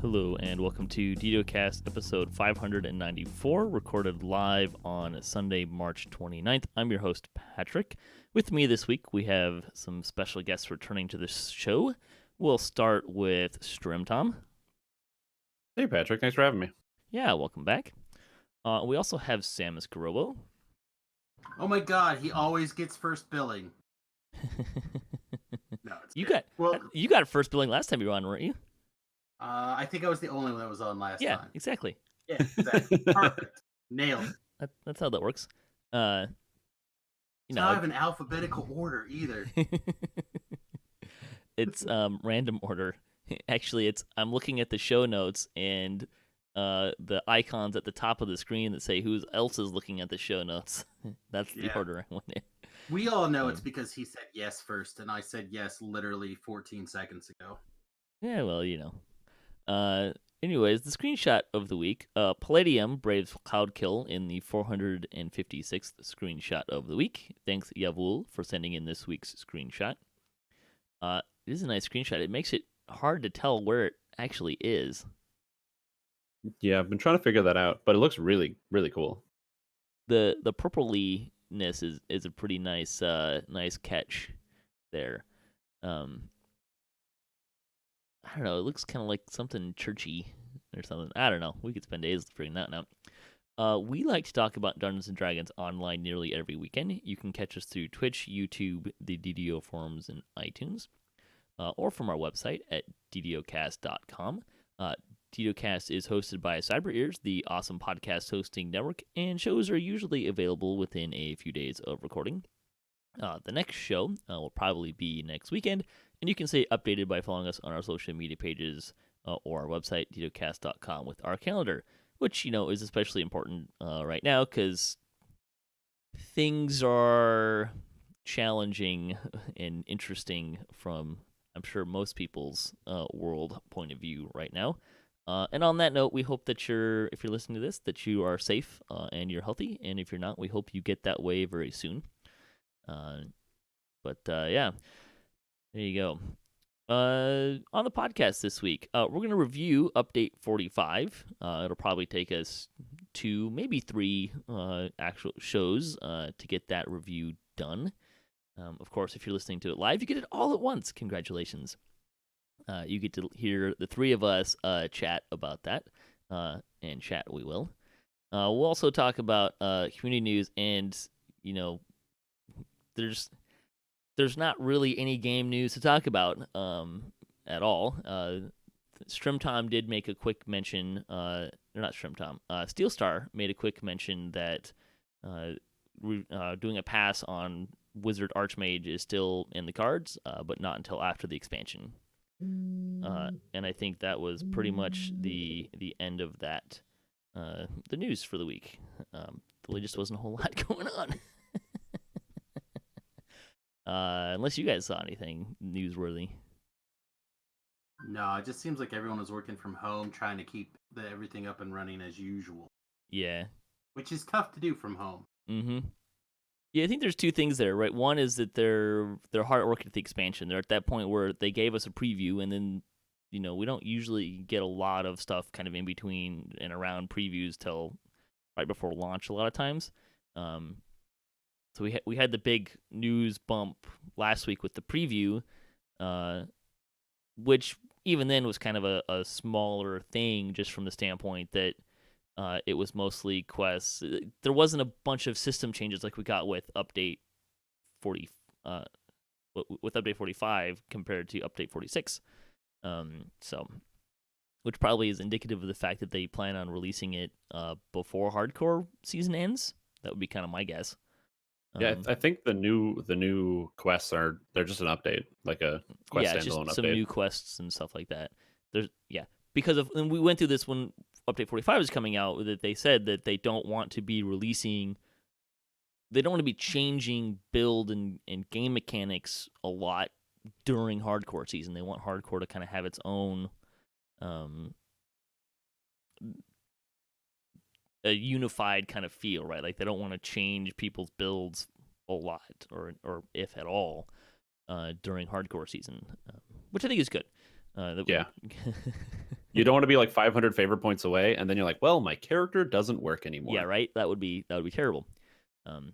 Hello and welcome to DDOCast episode 594, recorded live on Sunday, March 29th. I'm your host, Patrick. With me this week, we have some special guests returning to the show. We'll start with Strimtom. Hey, Patrick. Thanks for having me. Yeah, welcome back. We also have Samius Gurobo. Oh my god, he always gets first billing. No, it's you got first billing last time you were on, weren't you? I think I was the only one that was on last time. Yeah, exactly. Yeah, exactly. Perfect. Nailed it. That's how that works. It's not even alphabetical order either. It's random order. Actually, I'm looking at the show notes and the icons at the top of the screen that say who else is looking at the show notes. That's the order I went in. We all know it's because he said yes first, and I said yes literally 14 seconds ago. Yeah, well, you know. Anyways, the screenshot of the week. Palladium braves Cloudkill in the 456th screenshot of the week. Thanks, Yavul, for sending in this week's screenshot. It is a nice screenshot. It makes it hard to tell where it actually is. Yeah, I've been trying to figure that out, but it looks really, really cool. The purpliness is a pretty nice catch there. I don't know. It looks kind of like something churchy or something. I don't know. We could spend days figuring that out. We like to talk about Dungeons & Dragons online nearly every weekend. You can catch us through Twitch, YouTube, the DDO forums, and iTunes, or from our website at DDOcast.com. DDOcast is hosted by Cyber Ears, the awesome podcast hosting network, and shows are usually available within a few days of recording. The next show will probably be next weekend, and you can stay updated by following us on our social media pages or our website, DDOcast.com, with our calendar, which, is especially important right now because things are challenging and interesting from, I'm sure, most people's world point of view right now. And on that note, we hope that if you're listening to this, that you are safe and you're healthy, and if you're not, we hope you get that way very soon. Yeah, there you go. On the podcast this week, we're going to review Update 45. It'll probably take us 2, maybe 3 actual shows to get that review done. Of course, if you're listening to it live, you get it all at once. Congratulations. You get to hear the 3 of us chat about that, and chat we will. We'll also talk about community news, and, there's not really any game news to talk about at all. Strimtom did make a quick mention, not Strimtom, Steelstar made a quick mention that doing a pass on Wizard Archmage is still in the cards, but not until after the expansion. And I think that was pretty much the end of that, the news for the week. There just wasn't a whole lot going on. Unless you guys saw anything newsworthy. No, it just seems like everyone was working from home, trying to keep everything up and running as usual. Yeah. Which is tough to do from home. Mm-hmm. Yeah, I think there's 2 things there, right? One is that they're hard at work at the expansion. They're at that point where they gave us a preview, and then, we don't usually get a lot of stuff kind of in between and around previews till right before launch a lot of times. So we had the big news bump last week with the preview, which even then was kind of a smaller thing just from the standpoint that it was mostly quests. There wasn't a bunch of system changes like we got with Update 40, with Update 45 compared to Update 46. Which probably is indicative of the fact that they plan on releasing it before Hardcore season ends. That would be kind of my guess. Yeah, I think the new quests they're just an update, like a quest standalone just update. Some new quests and stuff like that. Because and we went through this when Update 45 is coming out, that they said that they don't want to be changing build and game mechanics a lot during Hardcore season. They want Hardcore to kind of have its own a unified kind of feel, right? Like they don't want to change people's builds a lot, or if at all, during Hardcore season, which I think is good. Yeah. You don't want to be like 500 favor points away, and then you're like, well, my character doesn't work anymore. Yeah, right. That would be terrible. And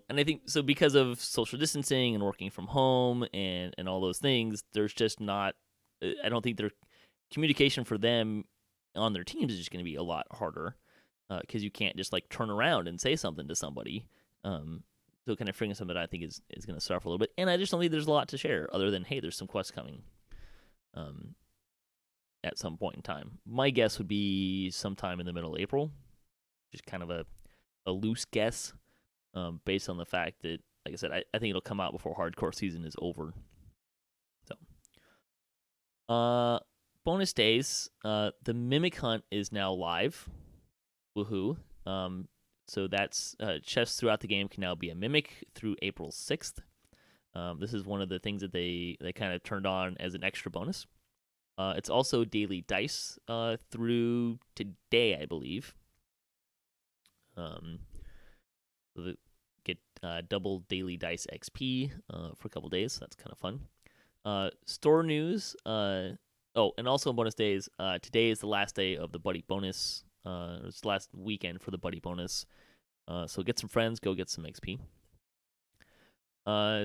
I think so because of social distancing and working from home and all those things. There's just not. I don't think their communication for them on their teams is just going to be a lot harder because you can't just like turn around and say something to somebody. So kind of figuring something that I think is going to suffer a little bit. And I just don't think there's a lot to share other than, hey, there's some quests coming at some point in time. My guess would be sometime in the middle of April. Just kind of a loose guess based on the fact that, like I said, I think it'll come out before hardcore season is over. So, bonus days. The Mimic Hunt is now live. Woohoo. So that's chests throughout the game can now be a Mimic through April 6th. This is one of the things that they kind of turned on as an extra bonus. It's also daily dice through today, I believe. So get double daily dice XP for a couple days. So that's kind of fun. Store news. And also on bonus days, today is the last day of the buddy bonus. It's the last weekend for the buddy bonus. So get some friends, go get some XP.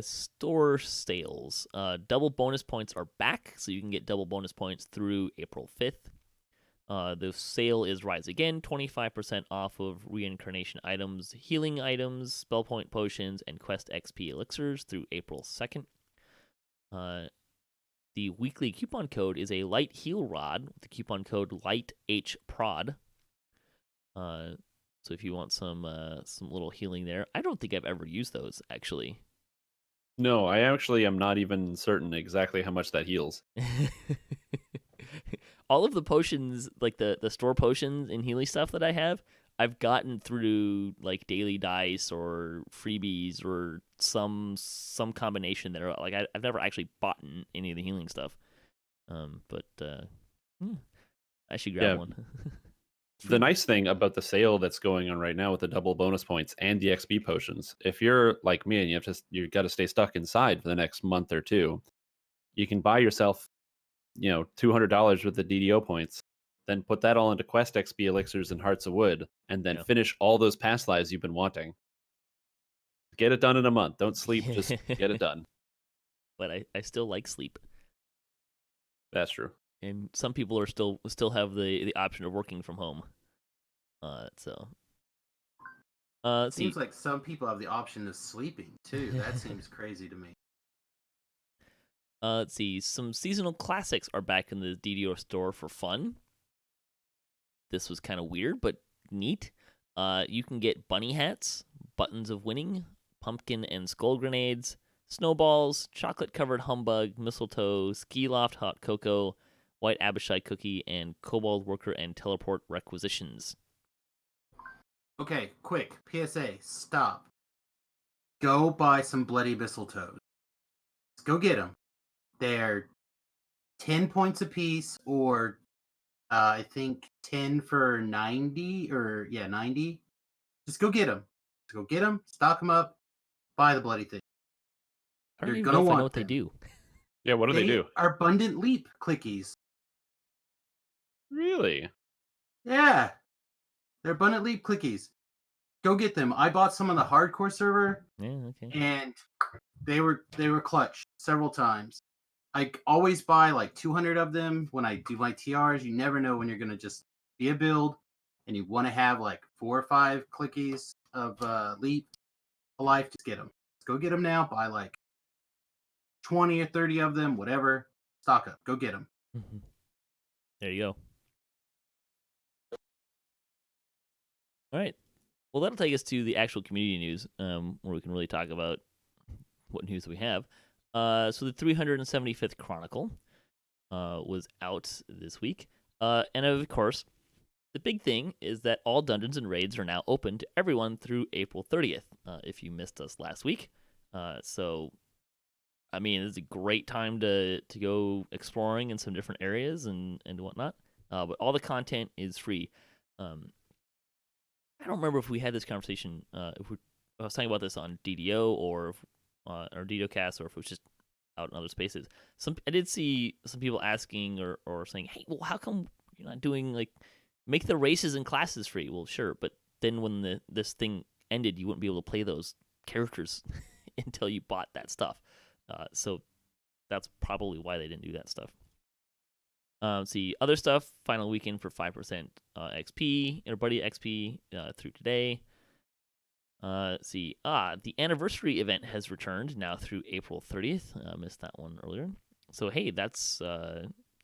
Store sales. Double bonus points are back, so you can get double bonus points through April 5th. The sale is Rise Again, 25% off of reincarnation items, healing items, spell point potions, and quest XP elixirs through April 2nd. The weekly coupon code is a light heal rod with the coupon code LIGHTHPROD. So if you want some little healing there, I don't think I've ever used those actually. No, I actually am not even certain exactly how much that heals. All of the potions, like the store potions and healing stuff that I have, I've gotten through like daily dice or freebies or some combination there. Like I've never actually bought any of the healing stuff. But I should grab one. The nice thing about the sale that's going on right now with the double bonus points and the XP potions, if you're like me and you've got to stay stuck inside for the next month or two, you can buy yourself, $200 with the DDO points, then put that all into quest XP elixirs and Hearts of Wood, and then finish all those past lives you've been wanting. Get it done in a month. Don't sleep, just get it done. But I still like sleep. That's true. And some people are still have the option of working from home. It seems like some people have the option of sleeping too. That seems crazy to me. Let's see. Some seasonal classics are back in the DDO store for fun. This was kind of weird, but neat. You can get bunny hats, buttons of winning, pumpkin and skull grenades, snowballs, chocolate-covered humbug, mistletoe, ski loft hot cocoa, white Abishai cookie, and kobold worker and teleport requisitions. Okay, quick. PSA, stop. Go buy some bloody mistletoes. Go get them. They're 10 points a piece, or I think 10 for 90, 90. Just go get them. Stock them up, buy the bloody thing. I don't even know if I know what they do. Yeah, what do they do? Are abundant leap clickies. Really? Yeah. They're abundant leap clickies. Go get them. I bought some on the hardcore server. Yeah, okay. And they were clutch several times. I always buy like 200 of them when I do my TRs. You never know when you're going to just be a build and you want to have like 4 or 5 clickies of leap a life. Just get them. Just go get them now. Buy like 20 or 30 of them, whatever. Stock up. Go get them. Mm-hmm. There you go. All right. Well, that'll take us to the actual community news, where we can really talk about what news we have. So the 375th Chronicle was out this week. And of course, the big thing is that all dungeons and raids are now open to everyone through April 30th, if you missed us last week. So, I mean, it's a great time to go exploring in some different areas and whatnot. But all the content is free. I don't remember if we had this conversation, I was talking about this on DDO or DDOcast, or if it was just out in other spaces. I did see some people asking or saying, "Hey, well, how come you're not doing like make the races and classes free?" Well, sure, but then when this thing ended, you wouldn't be able to play those characters until you bought that stuff. So that's probably why they didn't do that stuff. See other stuff. Final weekend for 5% XP, Everybody XP through today. See, the anniversary event has returned now through April 30th. Missed that one earlier. So hey, that's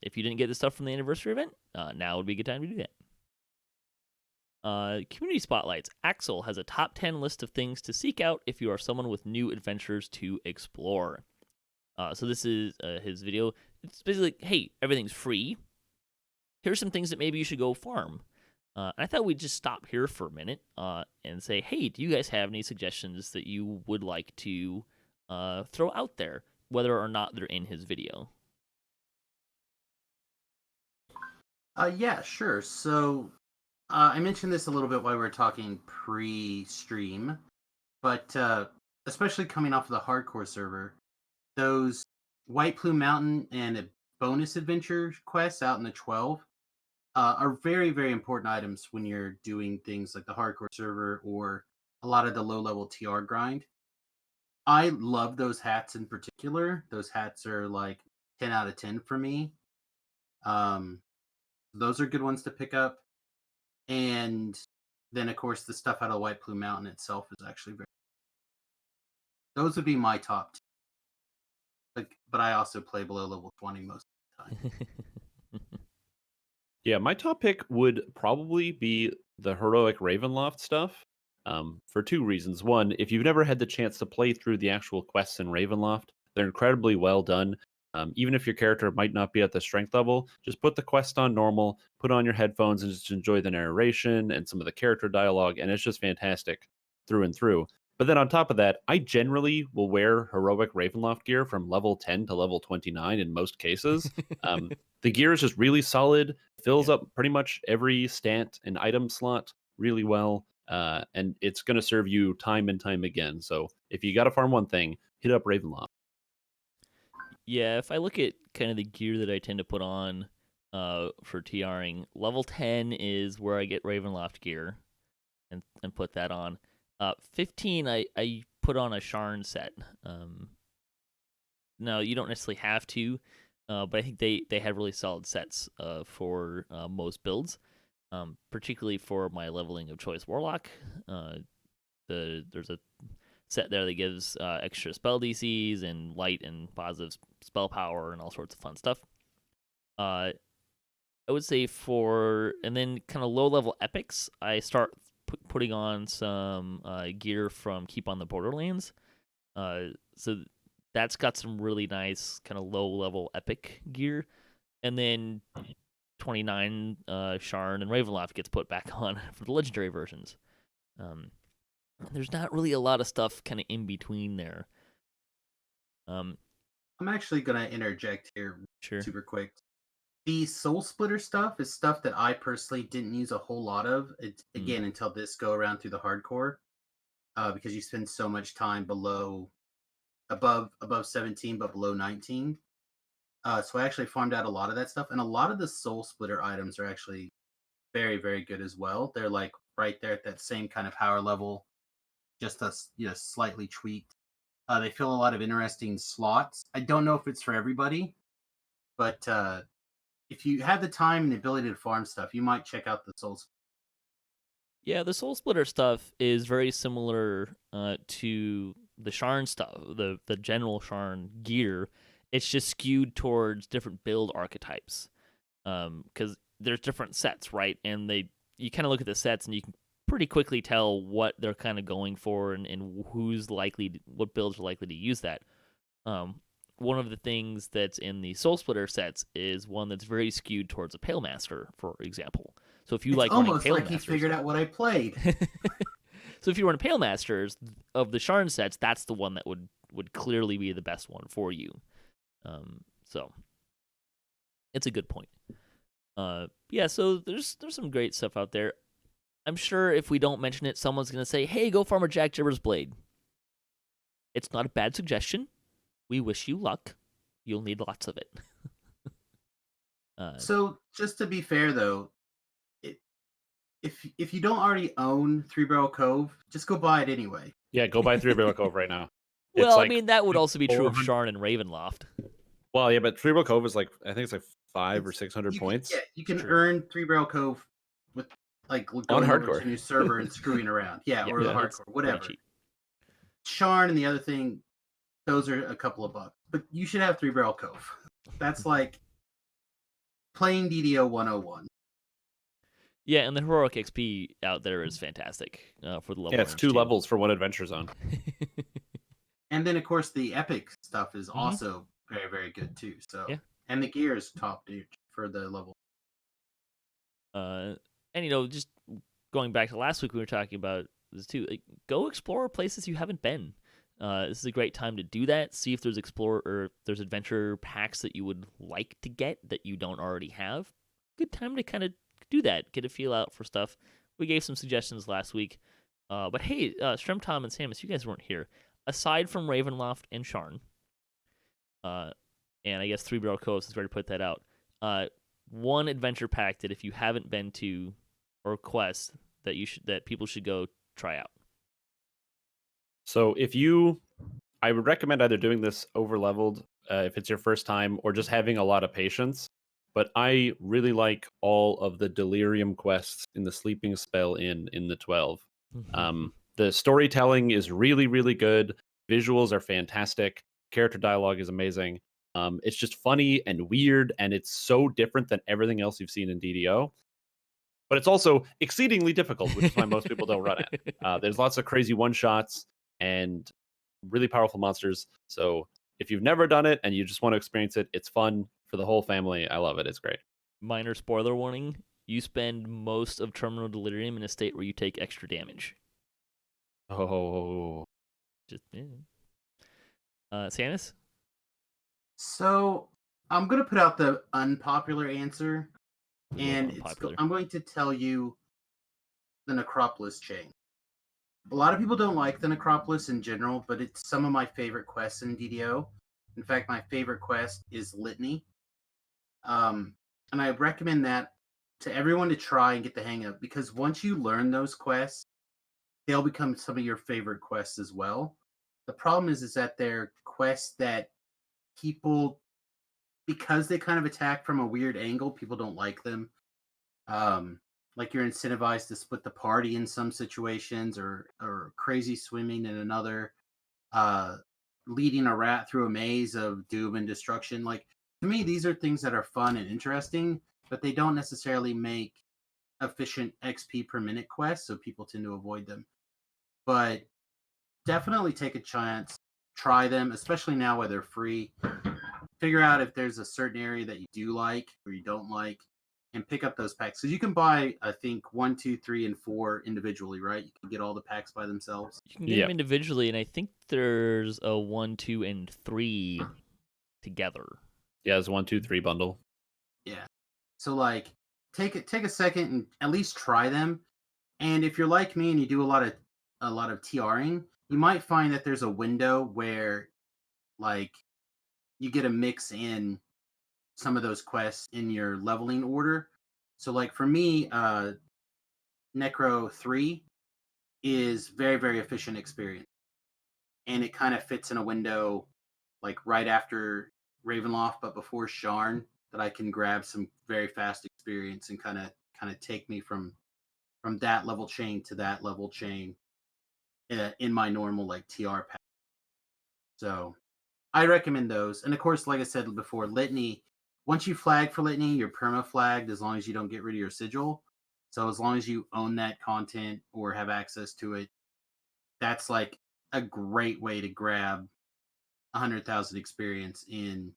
if you didn't get the stuff from the anniversary event, now would be a good time to do that. Community spotlights. Axel has a top 10 list of things to seek out if you are someone with new adventures to explore. So this is his video. It's basically, hey, everything's free. Here's some things that maybe you should go farm. I thought we'd just stop here for a minute and say, hey, do you guys have any suggestions that you would like to throw out there, whether or not they're in his video? Yeah, sure. So I mentioned this a little bit while we were talking pre-stream, but especially coming off of the hardcore server, those White Plume Mountain and bonus adventure quests out in the 12 are very, very important items when you're doing things like the hardcore server or a lot of the low-level TR grind. I love those hats in particular. Those hats are like 10 out of 10 for me. Those are good ones to pick up. And then, of course, the stuff out of White Plume Mountain itself is actually very. Those would be my top two. But I also play below level 20 most of the time. Yeah, my top pick would probably be the heroic Ravenloft stuff. For two reasons. One, if you've never had the chance to play through the actual quests in Ravenloft, they're incredibly well done. Even if your character might not be at the strength level, just put the quest on normal, put on your headphones, and just enjoy the narration and some of the character dialogue, and it's just fantastic through and through. But then on top of that, I generally will wear heroic Ravenloft gear from level 10 to level 29 in most cases. The gear is just really solid, fills up pretty much every stat and item slot really well, and it's going to serve you time and time again. So if you got to farm one thing, hit up Ravenloft. Yeah, if I look at kind of the gear that I tend to put on for TRing, level 10 is where I get Ravenloft gear and put that on. 15, I put on a Sharn set. No, you don't necessarily have to, but I think they have really solid sets for most builds, particularly for my leveling of Choice Warlock. There's a set there that gives extra spell DCs and light and positive spell power and all sorts of fun stuff. I would say and then kind of low level epics, I start putting on some gear from Keep on the Borderlands. So that's got some really nice kind of low level epic gear. And then 29 Sharn and Ravenloft gets put back on for the legendary versions. There's not really a lot of stuff kind of in between there. I'm actually going to interject here super quick. The Soul Splitter stuff is stuff that I personally didn't use a whole lot of, again, until this go around through the hardcore, because you spend so much time above 17, but below 19. So I actually farmed out a lot of that stuff, and a lot of the Soul Splitter items are actually very, very good as well. They're like right there at that same kind of power level, just slightly tweaked. They fill a lot of interesting slots. I don't know if it's for everybody, but if you have the time and the ability to farm stuff, you might check out the Soul Splitter. Yeah, the Soul Splitter stuff is very similar to the Sharn stuff, the general Sharn gear. It's just skewed towards different build archetypes, because there's different sets, right? And you kind of look at the sets and you can pretty quickly tell what they're kind of going for and what builds are likely to use that. One of the things that's in the Soul Splitter sets is one that's very skewed towards a Pale Master, for example. So if you it's like running almost Pale like Masters, he figured out what I played. So if you run Pale Masters of the Sharn sets, that's the one that would clearly be the best one for you. So it's a good point. Yeah, so there's some great stuff out there. I'm sure if we don't mention it, someone's gonna say, "Hey, go farm a Jack Jibber's Blade." It's not a bad suggestion. We wish you luck. You'll need lots of it. So just to be fair, though, if you don't already own Three Barrel Cove, just go buy it anyway. Yeah, go buy Three Barrel Cove right now. It's well, I like mean, that would also be true of 400 Sharn and Ravenloft. Well, yeah, but Three Barrel Cove is like I think it's like 500 or It's 600 points you can True. earn Three Barrel Cove with like on going over to hardcore. a new server and screwing around. Yeah, Yeah, or the Yeah. it's hardcore, pretty whatever. cheap. Sharn and the other thing, those are a couple of bucks. But you should have Three Barrel Cove. That's like playing DDO 101. Yeah, and the heroic XP out there is fantastic for the level Yeah, it's range 2 too. levels for one adventure zone. And then of course the epic stuff is Mhm. also very, very good too. So Yeah. and the gear is top dude for the level. And just going back to last week, we were talking about this too. Like, go explore places you haven't been. This is a great time to do that. See if there's there's adventure packs that you would like to get that you don't already have. Good time to kind of do that. Get a feel out for stuff. We gave some suggestions last week. But hey, Strimtom and Samus, you guys weren't here. Aside from Ravenloft and Sharn, and I guess Three Barrel Cove, since we already put that out, one adventure pack that if you haven't been to or quest that people should go try out. So I would recommend either doing this over leveled if it's your first time or just having a lot of patience. But I really like all of the delirium quests in the sleeping spell in the 12. The storytelling is really, really good. Visuals are fantastic. Character dialogue is amazing. It's just funny and weird, and it's so different than everything else you've seen in DDO. But it's also exceedingly difficult, which is why most people don't run it. There's lots of crazy one-shots and really powerful monsters. So if you've never done it and you just want to experience it, it's fun for the whole family. I love it. It's great. Minor spoiler warning: you spend most of Terminal Delirium in a state where you take extra damage. Oh, Just Samus? So I'm gonna put out the unpopular answer, and Unpopular. I'm going to tell you the Necropolis chain. A lot of people don't like the Necropolis in general, but it's some of my favorite quests in DDO. In fact, my favorite quest is Litany. And I recommend that to everyone to try and get the hang of, because once you learn those quests, they'll become some of your favorite quests as well. The problem is that they're quests that people, because they kind of attack from a weird angle, people don't like them. Like you're incentivized to split the party in some situations, or crazy swimming in another, uh, leading a rat through a maze of doom and destruction. Like, to me, these are things that are fun and interesting, but they don't necessarily make efficient XP per minute quests, so people tend to avoid them. But definitely take a chance, try them, especially now where they're free. Figure out if there's a certain area that you do like or you don't like, and pick up those packs. So you can buy, I think, 1, 2, 3, and 4 individually, right? You can get all the packs by themselves. You can get them individually, and I think there's a 1, 2, and 3 together. Yeah, it's 1, 2, 3 bundle. Yeah. So like, take a second and at least try them. And if you're like me and you do a lot of TRing, you might find that there's a window where, like, you get to mix in some of those quests in your leveling order. So like for me, Necro 3 is very, very efficient experience. And it kind of fits in a window like right after Ravenloft, but before Sharn, that I can grab some very fast experience and kind of take me from that level chain to that level chain in my normal like TR pack. So I recommend those. And of course, like I said before, Litany, once you flag for Litany, you're perma flagged as long as you don't get rid of your sigil. So as long as you own that content or have access to it, that's like a great way to grab 100,000 experience in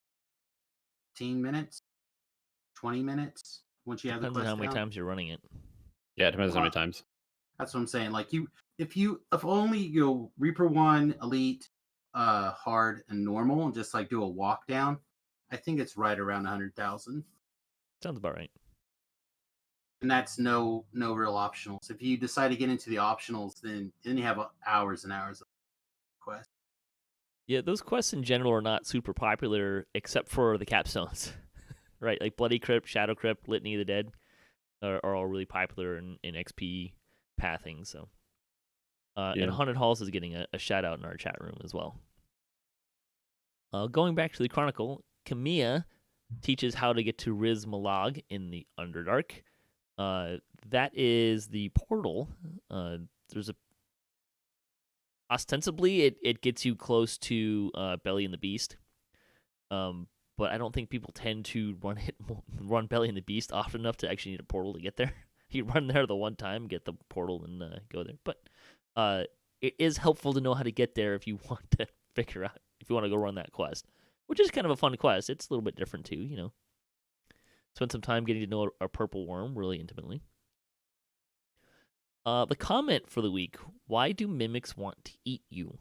15 minutes, 20 minutes once you have the Depends on quest how many down. times you're running it. Yeah, it depends on how many times. That's what I'm saying. Like if only you go Reaper 1, Elite, hard and normal, and just like do a walk down, I think it's right around 100,000. Sounds about right. And that's no real optionals. If you decide to get into the optionals, then you have hours and hours of quest. Yeah, those quests in general are not super popular except for the capstones, right? Like Bloody Crypt, Shadow Crypt, Litany of the Dead are all really popular in XP pathing. So, and Haunted Halls is getting a shout out in our chat room as well. Going back to the Chronicle, Kamiya teaches how to get to Riz Malag in the Underdark. That is the portal. There's a ostensibly it gets you close to Belly and the Beast, but I don't think people tend to run Belly and the Beast often enough to actually need a portal to get there. You run there the one time, get the portal, and go there. But it is helpful to know how to get there if you want to figure out if you want to go run that quest, which is kind of a fun quest. It's a little bit different too, you know. Spend some time getting to know a purple worm really intimately. The comment for the week: why do mimics want to eat you?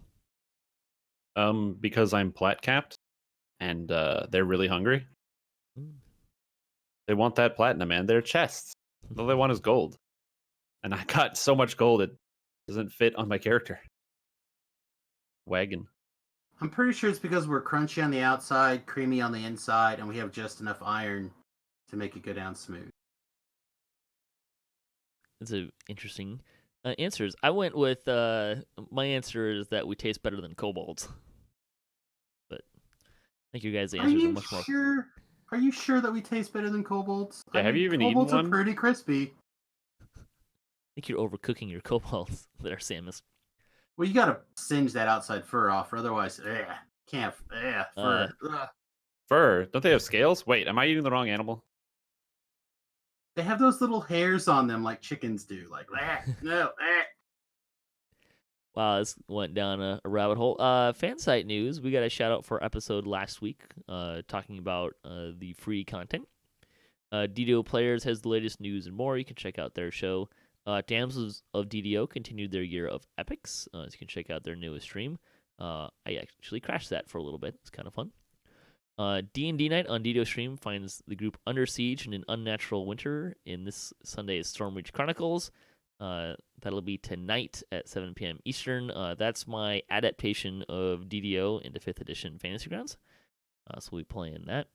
Because I'm plat capped, and they're really hungry. They want that platinum, man. Their chests. All they want is gold, and I got so much gold it doesn't fit on my character. Wagon. I'm pretty sure it's because we're crunchy on the outside, creamy on the inside, and we have just enough iron to make it go down smooth. That's an interesting answers. I went with my answer is that we taste better than kobolds. But I think you guys' answers are much more. Are you sure that we taste better than kobolds? Yeah, have you even eaten kobolds one? Are pretty crispy. I think you're overcooking your kobolds there, Samus. Well, you gotta singe that outside fur off, or otherwise, can't. Fur. Fur? Don't they have scales? Wait, am I eating the wrong animal? They have those little hairs on them like chickens do. Like, no. Wow, this went down a rabbit hole. Fan site news. We got a shout out for our episode last week talking about the free content. DDO Players has the latest news and more. You can check out their show. Damsels of DDO continued their year of epics. So you can check out their newest stream. I actually crashed that for a little bit. It's kind of fun. D&D Night on DDO Stream finds the group under siege in an unnatural winter in this Sunday's Stormreach Chronicles. That'll be tonight at 7 p.m. Eastern. That's my adaptation of DDO into 5th edition Fantasy Grounds. So we'll be playing that.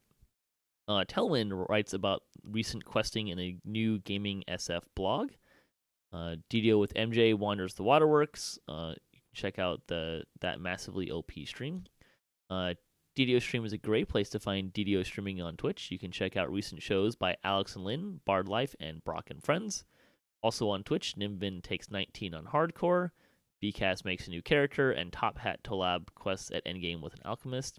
Telwyn writes about recent questing in a new gaming SF blog. DDO with MJ wanders the waterworks. You can check out that massively OP stream. DDO Stream is a great place to find DDO streaming on Twitch. You can check out recent shows by Alex and Lynn, Bard Life, and Brock and Friends. Also on Twitch, Nimvin takes 19 on hardcore, BCast makes a new character, and Top Hat Tolab quests at Endgame with an alchemist.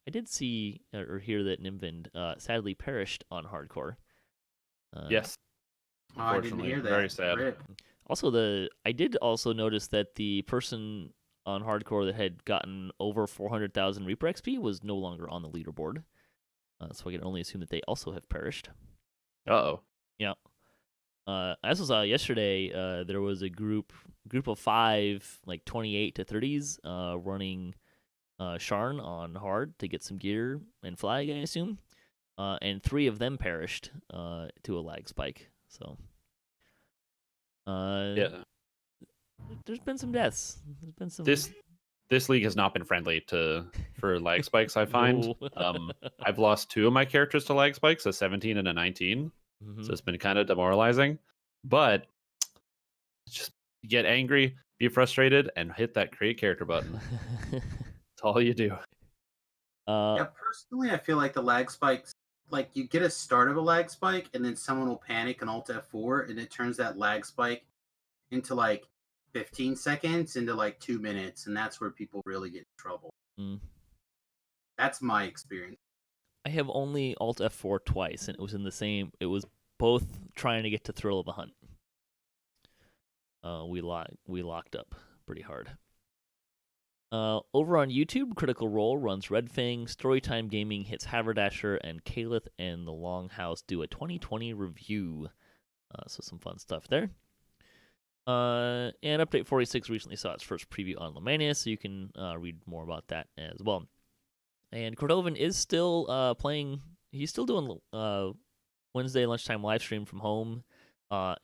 I did see or hear that Nimvin sadly perished on hardcore. Yes. I didn't hear that. Very sad. Rip. Also, I did also notice that the person on hardcore that had gotten over 400,000 Reaper XP was no longer on the leaderboard. So I can only assume that they also have perished. Uh-oh. Yeah. I also saw yesterday there was a group of 5, like 28 to 30s, running Sharn on hard to get some gear and flag, I assume. And 3 of them perished to a lag spike. So yeah. There's been some deaths. There's been some. This league has not been friendly for lag spikes, I find. No. I've lost 2 of my characters to lag spikes, a 17 and a 19. Mm-hmm. So it's been kind of demoralizing. But just get angry, be frustrated, and hit that create character button. That's all you do. Yeah, personally, I feel like the lag spikes, like you get a start of a lag spike, and then someone will panic and Alt F4, and it turns that lag spike into like 15 seconds into like 2 minutes, and that's where people really get in trouble. That's my experience. I have only Alt F4 twice, and it was in the same. It was both trying to get to Thrill of the Hunt. We locked up pretty hard. Over on YouTube, Critical Role runs Red Fang, Storytime Gaming hits Haberdasher, and Calith and the Longhouse do a 2020 review. So some fun stuff there. And Update 46 recently saw its first preview on Lemania, so you can read more about that as well. And Cordovan is still playing. He's still doing Wednesday lunchtime live stream from home,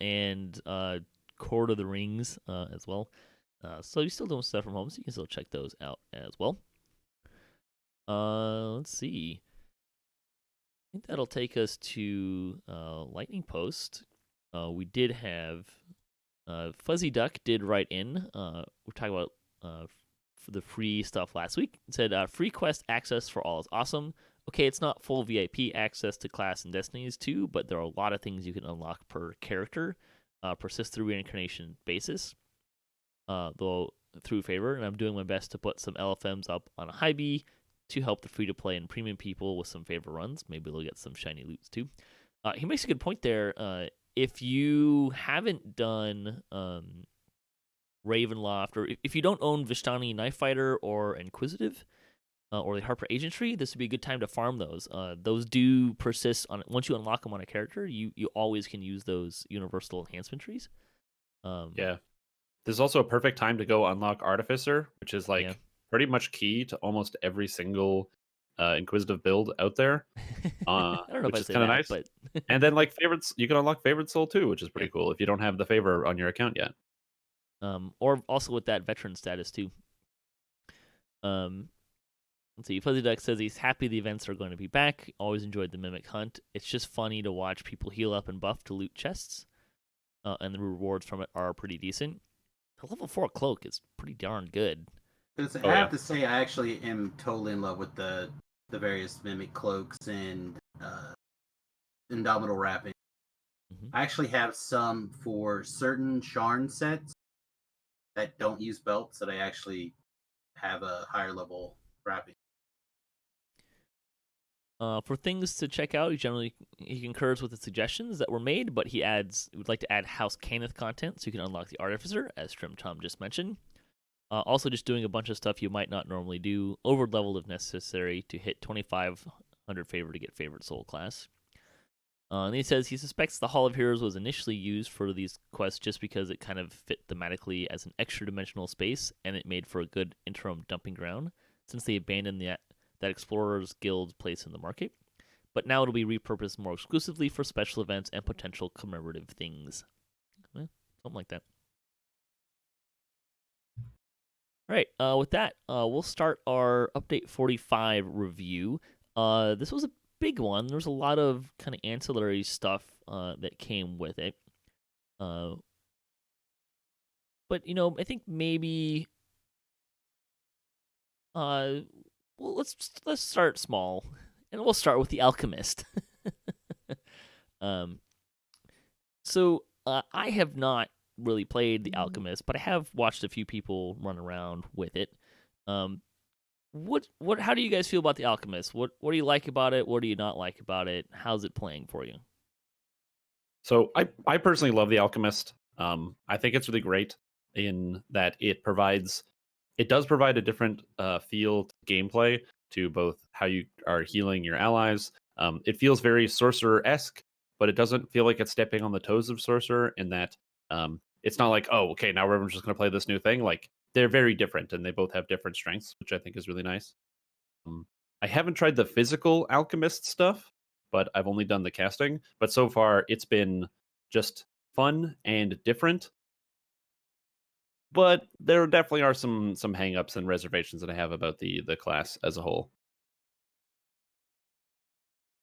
and Court of the Rings as well. So he's still doing stuff from home, so you can still check those out as well. Let's see. I think that'll take us to Lightning Post. We did have Fuzzy Duck did write in. We're talking about for the free stuff last week. It said free quest access for all is awesome. Okay, it's not full VIP access to class and destinies too, but there are a lot of things you can unlock per character, persist through reincarnation basis, though through favor. And I'm doing my best to put some LFMs up on a high B to help the free to play and premium people with some favor runs. Maybe they'll get some shiny loots too. He makes a good point there. If you haven't done Ravenloft, or if you don't own Vistani Knife Fighter or Inquisitive or the Harper Agentry, this would be a good time to farm those. Those do persist on once you unlock them on a character. You always can use those universal enhancement trees. Yeah, there's also a perfect time to go unlock Artificer, which is like pretty much key to almost every single Inquisitive build out there. I don't know which if I'd is say kind of that, nice. but And then like favorites, you can unlock Favorite Soul too, which is pretty cool if you don't have the favor on your account yet. Or also with that veteran status too. Let's see. Fuzzy Duck says he's happy the events are going to be back. Always enjoyed the Mimic Hunt. It's just funny to watch people heal up and buff to loot chests, and the rewards from it are pretty decent. The level 4 cloak is pretty darn good. I have to say, I actually am totally in love with the various mimic cloaks and Indomitable wrapping. Mm-hmm. I actually have some for certain Sharn sets that don't use belts that I actually have a higher level wrapping. For things to check out, he concurs with the suggestions that were made, but he would like to add House Cannith content so you can unlock the Artificer, as Strimtom just mentioned. Also, just doing a bunch of stuff you might not normally do, over level if necessary, to hit 2500 favor to get favorite soul class. And he says he suspects the Hall of Heroes was initially used for these quests just because it kind of fit thematically as an extra dimensional space, and it made for a good interim dumping ground since they abandoned that Explorers Guild place in the market. But now it'll be repurposed more exclusively for special events and potential commemorative things. Something like that. All right, with that, we'll start our Update 45 review. This was a big one. There's a lot of kind of ancillary stuff that came with it. But, I think maybe... well, let's start small, and we'll start with the Alchemist. So I have not really played the Alchemist, but I have watched a few people run around with it. How do you guys feel about the Alchemist? What do you like about it? What do you not like about it? How's it playing for you? So I personally love the Alchemist. I think it's really great in that it does provide a different feel to gameplay to both how you are healing your allies. It feels very sorcerer-esque, but it doesn't feel like it's stepping on the toes of sorcerer in that it's not like, oh, okay, now everyone's just going to play this new thing. Like, they're very different, and they both have different strengths, which I think is really nice. I haven't tried the physical alchemist stuff, but I've only done the casting. But so far, it's been just fun and different. But there definitely are some hangups and reservations that I have about the class as a whole.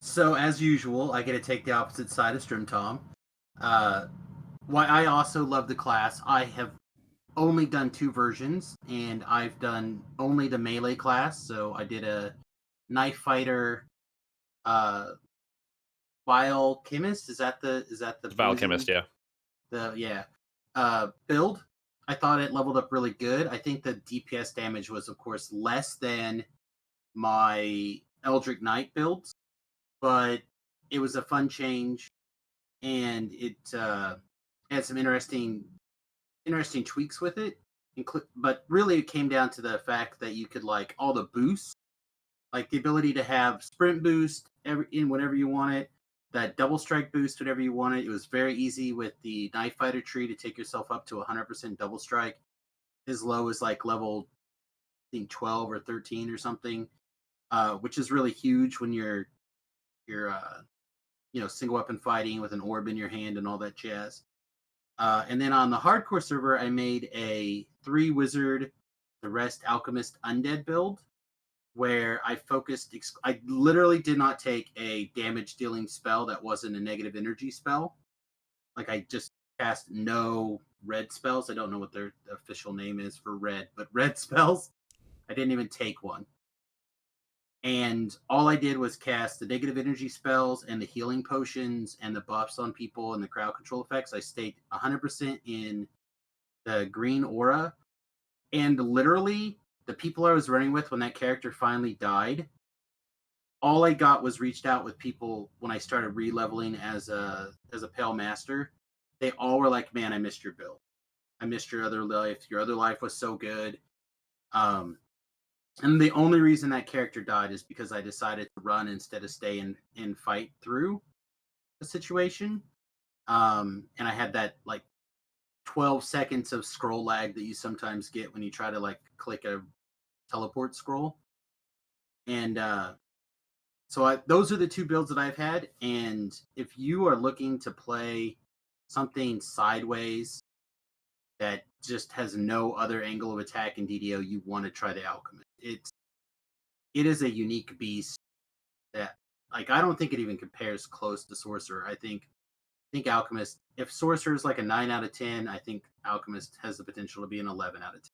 So, as usual, I get to take the opposite side of Strimtom. Why I also love the class. I have only done 2 versions, and I've done only the melee class. So I did a knife fighter, biochemist. Is that the Biochemist, yeah. Build. I thought it leveled up really good. I think the DPS damage was, of course, less than my Eldritch Knight builds, but it was a fun change, and it had some interesting tweaks with it. But really, it came down to the fact that you could like all the boosts, like the ability to have sprint boost in whenever you want it, that double strike boost whenever you want it. It was very easy with the knife fighter tree to take yourself up to 100% double strike, as low as like level I think 12 or 13 or something, which is really huge when you're single weapon fighting with an orb in your hand and all that jazz. And then on the hardcore server, I made a 3 wizard, the rest alchemist undead build. where I focused. I literally did not take a damage dealing spell that wasn't a negative energy spell. Like I just cast no red spells. I don't know what their official name is for red, but red spells. I didn't even take one. And all I did was cast the negative energy spells and the healing potions and the buffs on people and the crowd control effects. I stayed 100% in the green aura. And literally, the people I was running with when that character finally died, all I got was reached out with people when I started re-leveling as a Pale Master. They all were like, "Man, I missed your build. I missed your other life. Your other life was so good." And the only reason that character died is because I decided to run instead of stay and fight through the situation. And I had that like 12 seconds of scroll lag that you sometimes get when you try to like click a teleport scroll. And those are the two builds that I've had. And if you are looking to play something sideways that just has no other angle of attack in DDO, you want to try the Alchemist. It is a unique beast that, like, I don't think it even compares close to Sorcerer. I think Alchemist, if Sorcerer is like a 9 out of 10, I think Alchemist has the potential to be an 11 out of 10.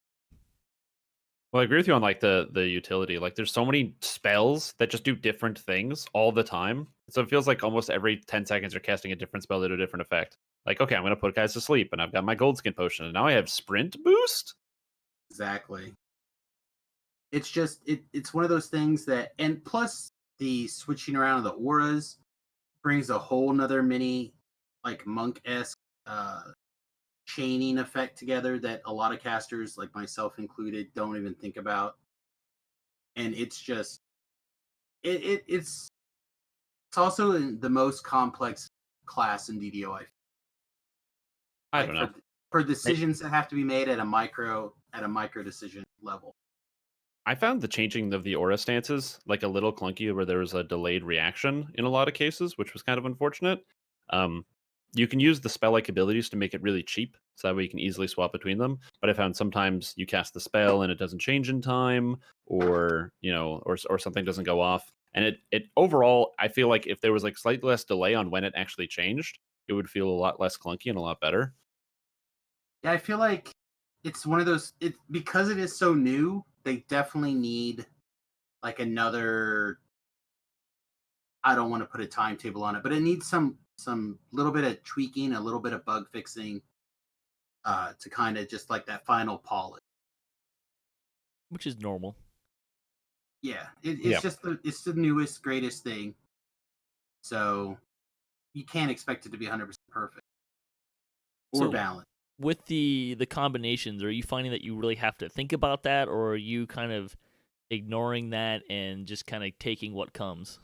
Well, I agree with you on like the utility. Like there's so many spells that just do different things all the time. So it feels like almost every 10 seconds you're casting a different spell that do a different effect. Like, okay, I'm gonna put guys to sleep and I've got my gold skin potion and now I have sprint boost. Exactly. It's just it's one of those things that, and plus the switching around of the auras brings a whole nother mini like monk-esque chaining effect together that a lot of casters, like myself included, don't even think about. And it's just it's also the most complex class in DDO. I don't know. For decisions that have to be made at a micro decision level. I found the changing of the aura stances like a little clunky where there was a delayed reaction in a lot of cases, which was kind of unfortunate. You can use the spell-like abilities to make it really cheap, so that way you can easily swap between them. But I found sometimes you cast the spell and it doesn't change in time, or or something doesn't go off. And it overall, I feel like if there was like slightly less delay on when it actually changed, it would feel a lot less clunky and a lot better. Yeah, I feel like it's one of those. Because it is so new. They definitely need like another. I don't want to put a timetable on it, but it needs some little bit of tweaking, a little bit of bug fixing, to kind of just like that final polish. Which is normal. Yeah, it's Yeah. just it's the newest, greatest thing. So you can't expect it to be 100% perfect or So, balanced. with the combinations, are you finding that you really have to think about that, or are you kind of ignoring that and just kind of taking what comes?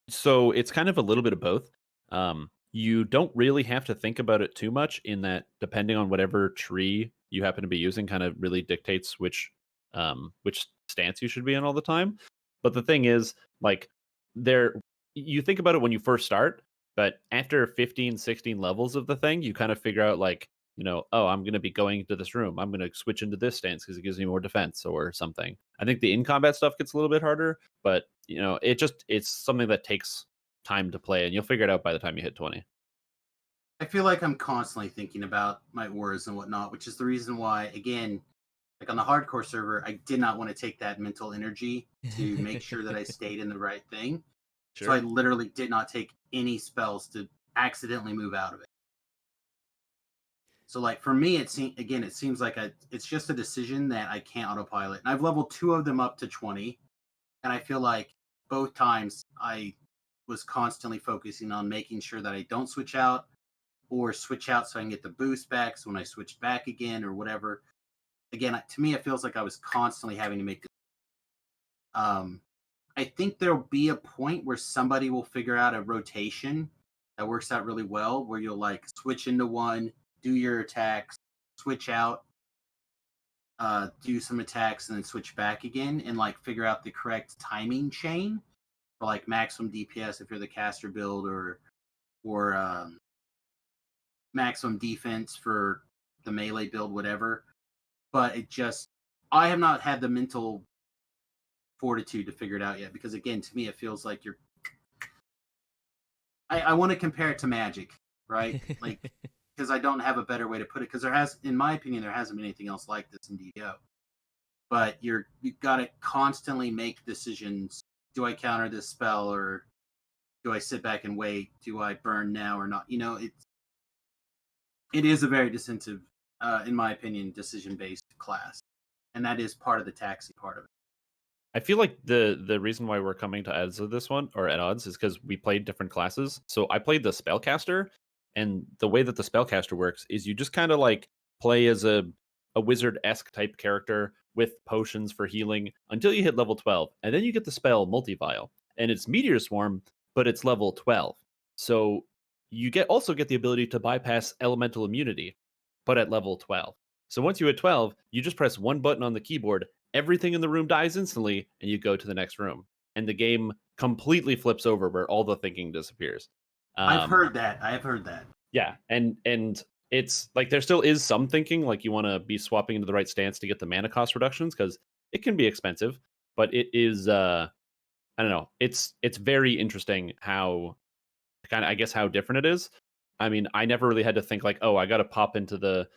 So it's kind of a little bit of both. You don't really have to think about it too much in that depending on whatever tree you happen to be using kind of really dictates which stance you should be in all the time. But the thing is, like there you think about it when you first start, but after 15, 16 levels of the thing, you kind of figure out like, oh, I'm going to be going into this room. I'm going to switch into this stance because it gives me more defense or something. I think the in combat stuff gets a little bit harder, but it's something that takes time to play and you'll figure it out by the time you hit 20. I feel like I'm constantly thinking about my auras and whatnot, which is the reason why, again, like on the hardcore server, I did not want to take that mental energy to make sure that I stayed in the right thing. Sure. So I literally did not take any spells to accidentally move out of it. So like for me, it seems like it's just a decision that I can't autopilot. And I've leveled 2 of them up to 20, and I feel like both times I was constantly focusing on making sure that I don't switch out or switch out so I can get the boost back. So when I switched back again or whatever, again, to me, it feels like I was constantly having to make. I think there'll be a point where somebody will figure out a rotation that works out really well, where you'll like switch into one, do your attacks, switch out, do some attacks, and then switch back again, and like figure out the correct timing chain for like maximum DPS if you're the caster build, or maximum defense for the melee build, whatever. But I have not had the mental fortitude to figure it out yet. Because again, to me, it feels like you're. I want to compare it to Magic, right? Like, because I don't have a better way to put it. Because in my opinion, there hasn't been anything else like this in DDO. But you've got to constantly make decisions. Do I counter this spell, or do I sit back and wait? Do I burn now or not? It is a very defensive, in my opinion, decision-based class, and that is part of the taxi part of it. I feel like the reason why we're coming to odds of this one, or at odds, is because we played different classes. So I played the spellcaster, and the way that the spellcaster works is you just kind of like play as a wizard-esque type character with potions for healing until you hit level 12, and then you get the spell Multivile, and it's Meteor Swarm, but it's level 12. So you also get the ability to bypass elemental immunity, but at level 12. So once you hit 12, you just press one button on the keyboard, everything in the room dies instantly, and you go to the next room. And the game completely flips over where all the thinking disappears. I've heard that. I have heard that. Yeah, and it's like there still is some thinking, like you want to be swapping into the right stance to get the mana cost reductions, because it can be expensive, but it is I don't know. It's very interesting how I guess how different it is. I mean, I never really had to think like, oh, I got to pop into the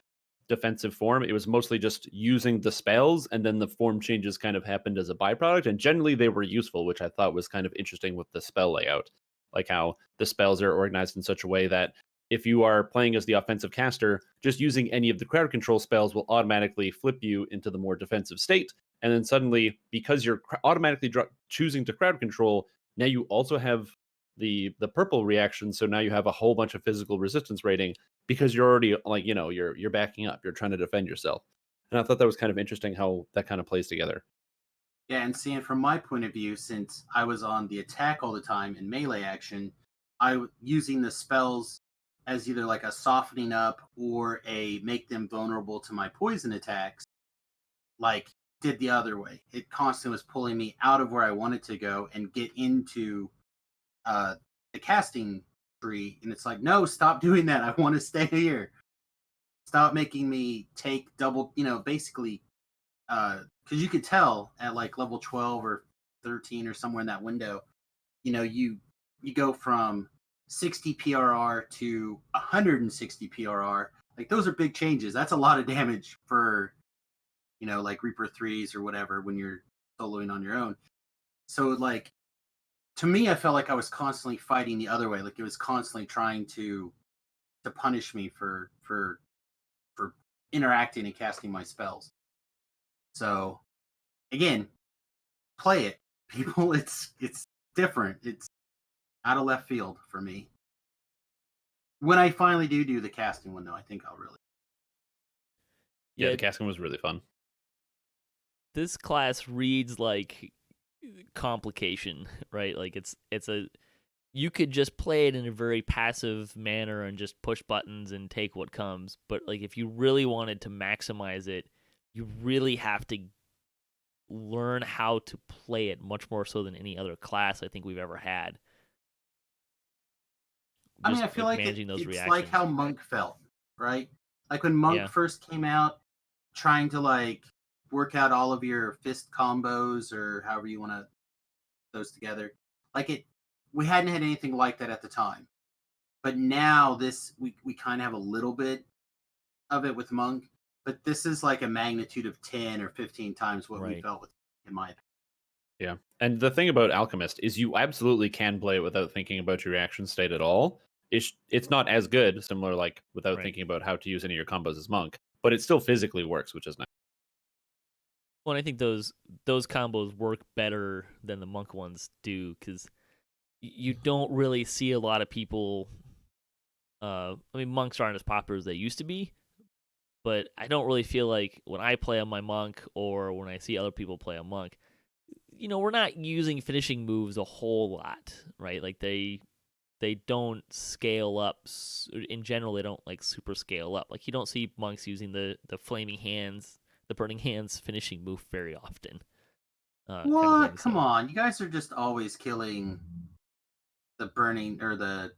defensive form. It was mostly just using the spells, and then the form changes kind of happened as a byproduct, and generally they were useful, which I thought was kind of interesting with the spell layout, like how the spells are organized in such a way that if you are playing as the offensive caster, just using any of the crowd control spells will automatically flip you into the more defensive state, and then suddenly, because you're automatically choosing to crowd control, now you also have the purple reaction, so now you have a whole bunch of physical resistance rating because you're already like, you're backing up, you're trying to defend yourself. And I thought that was kind of interesting how that kind of plays together. Yeah, and seeing from my point of view, since I was on the attack all the time in melee action, I using the spells as either like a softening up or a make them vulnerable to my poison attacks, like did the other way. It constantly was pulling me out of where I wanted to go and get into the casting tree, and it's like, no, stop doing that. I want to stay here. Stop making me take double, basically, because you could tell at like level 12 or 13 or somewhere in that window, you go from 60 PRR to 160 PRR. Like those are big changes. That's a lot of damage for, like Reaper 3s or whatever when you're soloing on your own. So like, to me, I felt like I was constantly fighting the other way. Like it was constantly trying to punish me for interacting and casting my spells. So again, play it, people. It's different. It's out of left field for me. When I finally do the casting one, though, I think I'll really. Yeah, the casting was really fun. This class reads like complication, right? Like you could just play it in a very passive manner and just push buttons and take what comes. But like if you really wanted to maximize it, you really have to learn how to play it much more so than any other class I think we've ever had. I mean, I feel like it's like how Monk felt, right? Like when Monk first came out, trying to like work out all of your fist combos or however you want to those together. Like we hadn't had anything like that at the time. But now we kind of have a little bit of it with Monk, but this is like a magnitude of 10 or 15 times what we felt with, in my opinion. Yeah. And the thing about Alchemist is you absolutely can play it without thinking about your reaction state at all. It's not as good, similar like without thinking about how to use any of your combos as Monk, but it still physically works, which is nice. Well, I think those combos work better than the Monk ones do, because you don't really see a lot of people. I mean, monks aren't as popular as they used to be, but I don't really feel like when I play on my Monk or when I see other people play a Monk, we're not using finishing moves a whole lot, right? Like they don't scale up. In general, they don't like super scale up. Like you don't see monks using the flaming hands, the burning hands finishing move very often. What? Kind of Come on, you guys are just always killing the burning or the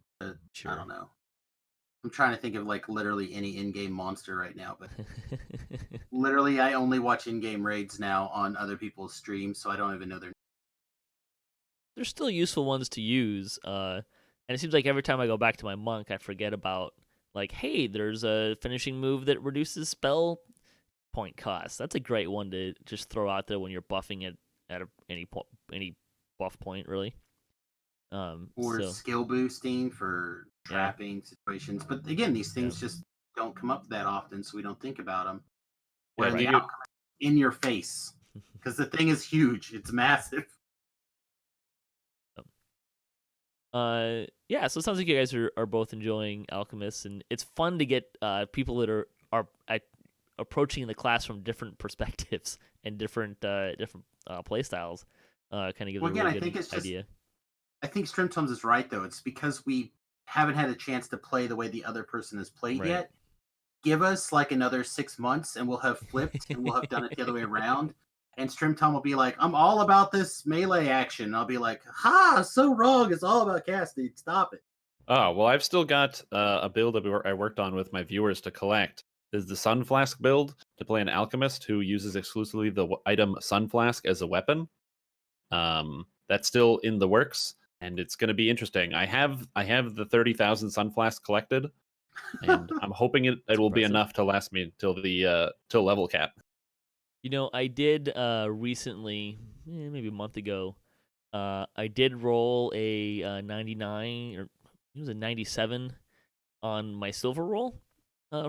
sure. I don't know. I'm trying to think of like literally any in-game monster right now, but literally I only watch in-game raids now on other people's streams, so I don't even know their There's still useful ones to use. And it seems like every time I go back to my monk, I forget about like, hey, there's a finishing move that reduces spell point cost. That's a great one to just throw out there when you're buffing it at any buff point, really. Or So skill boosting for yeah, trapping situations. But again, these yeah, things just don't come up that often, so we don't think about them. Yeah, Where to the give you outcome is in your face, because the thing is huge. It's massive. yeah. So it sounds like you guys are both enjoying Alchemist, and it's fun to get people that are approaching the class from different perspectives and different play styles. Kind of gives Well, a again, really I good think it's just. idea. I think Strimtoms is right though. It's because we haven't had a chance to play the way the other person has played Right. yet. Give us like another 6 months, and we'll have flipped, and we'll have done it the other way around. And Strimtom will be like, "I'm all about this melee action." And I'll be like, "Ha! So wrong. It's all about casting. Stop it." Oh, well, I've still got a build that I worked on with my viewers to collect. Is the Sun Flask build to play an alchemist who uses exclusively the item Sun Flask as a weapon. That's still in the works, and it's going to be interesting. I have the 30,000 Sun Flask collected, and I'm hoping it will be Impressive. enough to last me till level cap. I did recently, maybe a month ago. I did roll a 99 or it was a 97 on my silver roll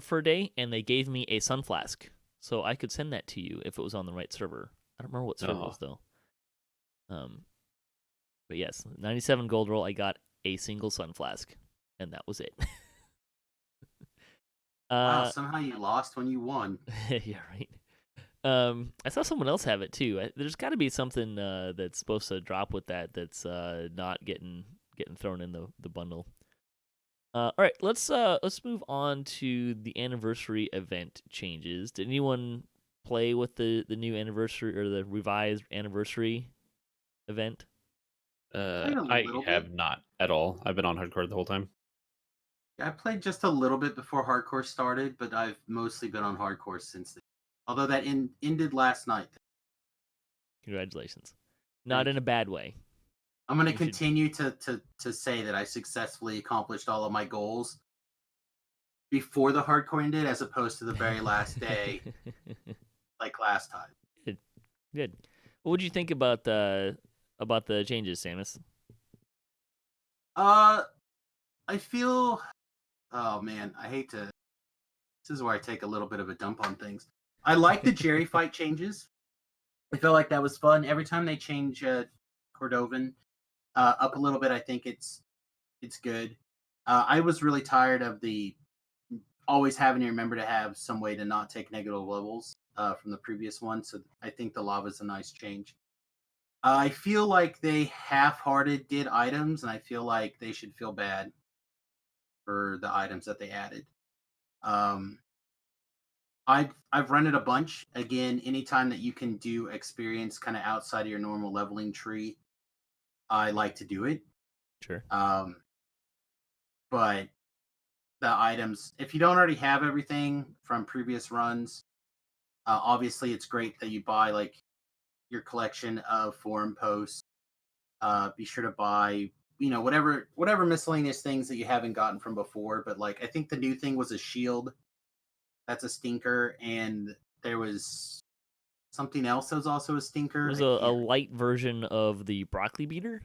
for a day, and they gave me a sun flask, so I could send that to you if it was on the right server. I don't remember what server it Oh, was though. Um, but yes, 97 gold roll. I got a single sun flask, and that was it. Wow! uh, Somehow you lost when you won. yeah, right. I saw someone else have it too. There's got to be something that's supposed to drop with that's not getting thrown in the bundle. All right, let's move on to the anniversary event changes. Did anyone play with the new anniversary or the revised anniversary event? Played a I little bit. have not at all. I've been on hardcore the whole time. I played just a little bit before hardcore started, but I've mostly been on hardcore since then. Although that ended last night. Congratulations. Not Thank in you. a bad way. I'm going to You should. continue to say that I successfully accomplished all of my goals before the hardcore ended, as opposed to the very last day, like last time. Good. Good. What would you think about the changes, Samus? Uh, I feel. Oh man, I hate to. This is where I take a little bit of a dump on things. I like the Jerry fight changes. I felt like that was fun. Every time they change Cordovan up a little bit, I think it's good. I was really tired of the always having to remember to have some way to not take negative levels from the previous one. So I think the lava's a nice change. I feel like they half-hearted did items, and I feel like they should feel bad for the items that they added. Um, I've run it a bunch. Again, anytime that you can do experience kind of outside of your normal leveling tree, I like to do it. Sure. Um, but the items, if you don't already have everything from previous runs, obviously it's great that you buy like your collection of forum posts. Be sure to buy, whatever miscellaneous things that you haven't gotten from before. But like, I think the new thing was a shield. That's a stinker, and there was something else that was also a It stinker. was I a can't. light version of the broccoli beater,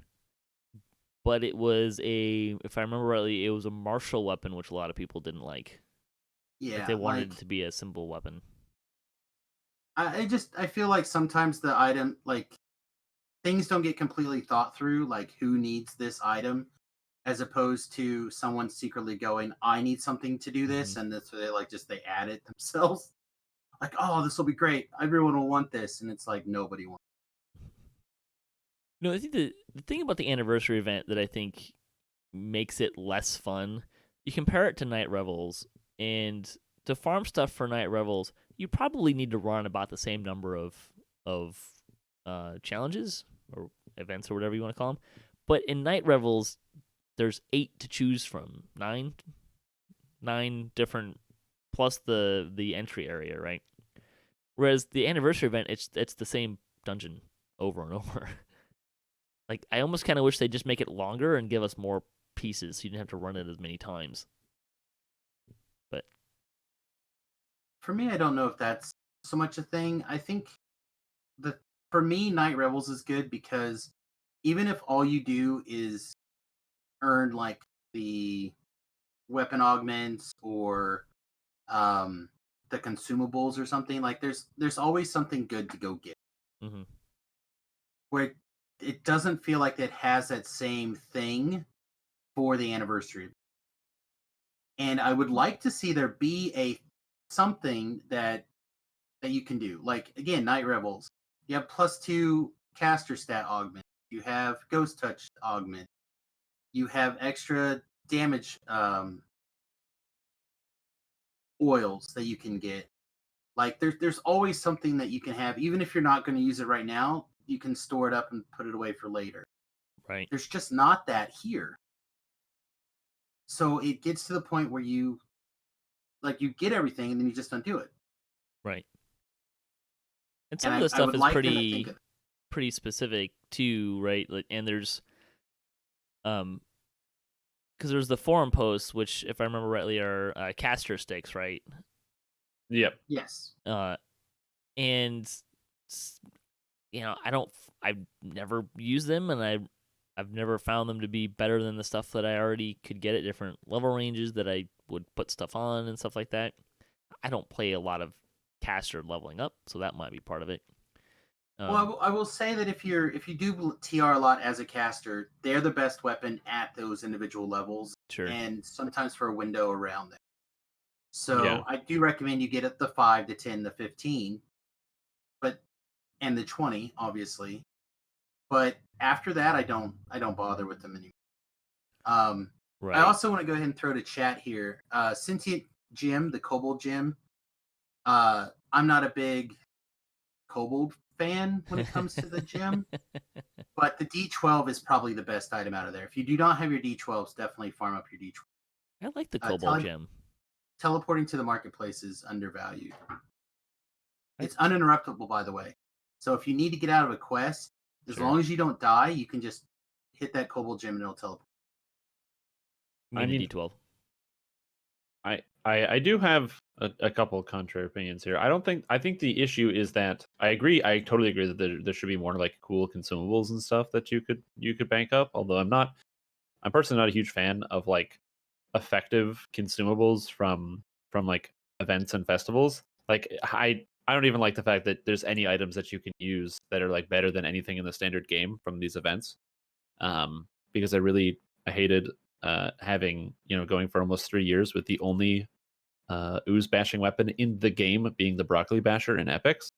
but it was if I remember rightly, it was a martial weapon, which a lot of people didn't like. Like they Yeah, wanted like it to be a simple weapon. I feel like sometimes the item, like, things don't get completely thought through, like who needs this item, as opposed to someone secretly going, "I need something to do Mm-hmm. this," and that's where they add it themselves. Like, "Oh, this will be great. Everyone will want this," and it's like nobody wants. No, I think the thing about the anniversary event that I think makes it less fun, you compare it to Night Revels, and to farm stuff for Night Revels, you probably need to run about the same number of challenges or events or whatever you want to call them. But in Night Revels, there's 8 to choose from, nine different plus the entry area, right? Whereas the anniversary event, it's the same dungeon over and over. Like, I almost kind of wish they'd just make it longer and give us more pieces so you didn't have to run it as many times. But For me, I don't know if that's so much a thing. I think for me, Night Rebels is good because even if all you do is earn like the weapon augments or the consumables or something, like there's always something good to go get. mm-hmm. Where it doesn't feel like it has that same thing for the anniversary. And I would like to see there be something that you can do. Like again, Night Rebels. You have +2 caster stat augment. You have ghost touch augment. You have extra damage oils that you can get. Like there's always something that you can have, even if you're not going to use it right now. You can store it up and put it away for later. Right. There's just not that here. So it gets to the point where you get everything and then you just don't do it. Right. And some And of the I stuff would is like them to think of pretty specific too, right? Like, and there's because there's the forum posts, which, if I remember rightly, are caster sticks, right? Yep. yes. And I've never used them, and I've never found them to be better than the stuff that I already could get at different level ranges that I would put stuff on and stuff like that. I don't play a lot of caster leveling up, so that might be part of it. Well, I will say that if you do TR a lot as a caster, they're the best weapon at those individual levels, Sure. and sometimes for a window around there. So Yeah. I do recommend you get at the 5, the 10, the 15, and the 20, obviously. But after that, I don't bother with them anymore. Right. I also want to go ahead and throw to chat here. Sentient Gem, the Kobold Gem. I'm not a big Kobold fan when it comes to the gem, but the D12 is probably the best item out of there. If you do not have your D12s, definitely farm up your D12. I like the Kobold Gem. Teleporting to the marketplace is undervalued. It's uninterruptible, by the way. So if you need to get out of a quest, as long as you don't die, you can just hit that Kobold Gem and it'll teleport. I mean, D12. I do have a couple of contrary opinions here. I think the issue is that I totally agree that there should be more like cool consumables and stuff that you could bank up. Although I'm personally not a huge fan of like effective consumables from like events and festivals. Like I don't even like the fact that there's any items that you can use that are like better than anything in the standard game from these events. Because I hated having going for almost 3 years with the only ooze bashing weapon in the game being the broccoli basher in epics.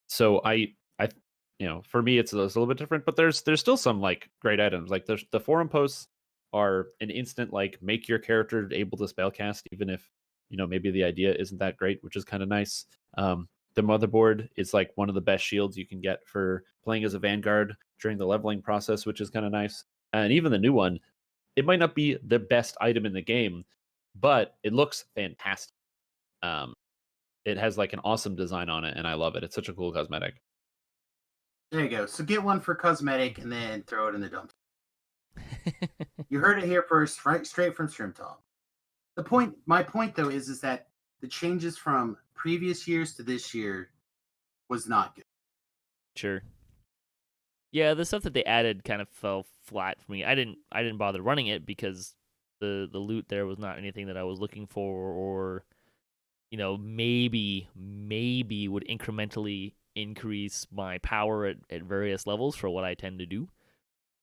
So I for me it's a little bit different, but there's still some like great items. Like the forum posts are an instant like make your character able to spellcast even if maybe the idea isn't that great, which is kind of nice. The motherboard is like one of the best shields you can get for playing as a vanguard during the leveling process, which is kind of nice. And even the new one, it might not be the best item in the game, but it looks fantastic. It has like an awesome design on it, and I love it. It's such a cool cosmetic. There you go. So get one for cosmetic and then throw it in the dumpster. You heard it here first, right? Straight from Strimtom. My point though is that the changes from previous years to this year was not good. Sure. Yeah, the stuff that they added kind of fell flat for me. I didn't bother running it because the loot there was not anything that I was looking for, or maybe would incrementally increase my power at various levels for what I tend to do.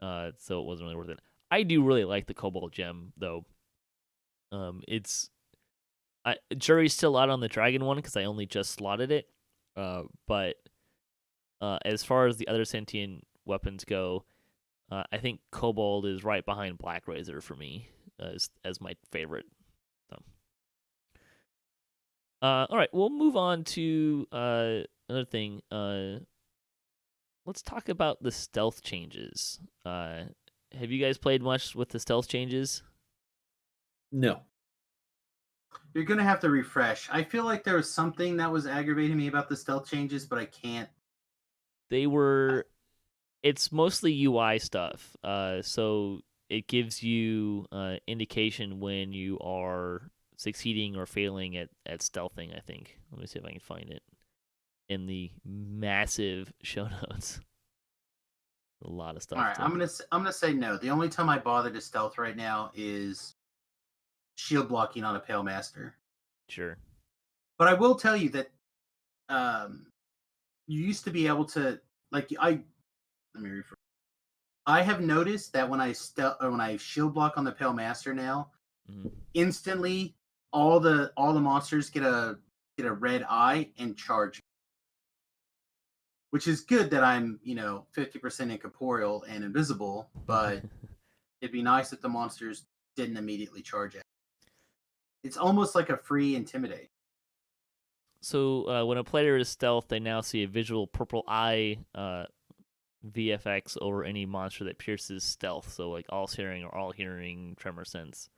So it wasn't really worth it. I do really like the Cobalt Gem though. Jury's still out on the Dragon one because I only just slotted it. But as far as the other sentient weapons go, I think Kobold is right behind Black Razor for me as my favorite. So. All right, we'll move on to another thing. Let's talk about the stealth changes. Have you guys played much with the stealth changes? No. You're going to have to refresh. I feel like there was something that was aggravating me about the stealth changes, but I can't. They were It's mostly UI stuff. So it gives you indication when you are succeeding or failing at stealthing, I think. Let me see if I can find it in the massive show notes. A lot of stuff. All right, I'm gonna say no. The only time I bother to stealth right now is shield blocking on a Pale Master. Sure. But I will tell you that you used to be able to let me rephrase. I have noticed that when I shield block on the Pale Master now, instantly all the monsters get a red eye and charge, which is good that I'm 50% incorporeal and invisible. But it'd be nice if the monsters didn't immediately charge it. It's almost like a free intimidate. So when a player is stealth, they now see a visual purple eye VFX over any monster that pierces stealth. So like all searing or all hearing, tremor sense,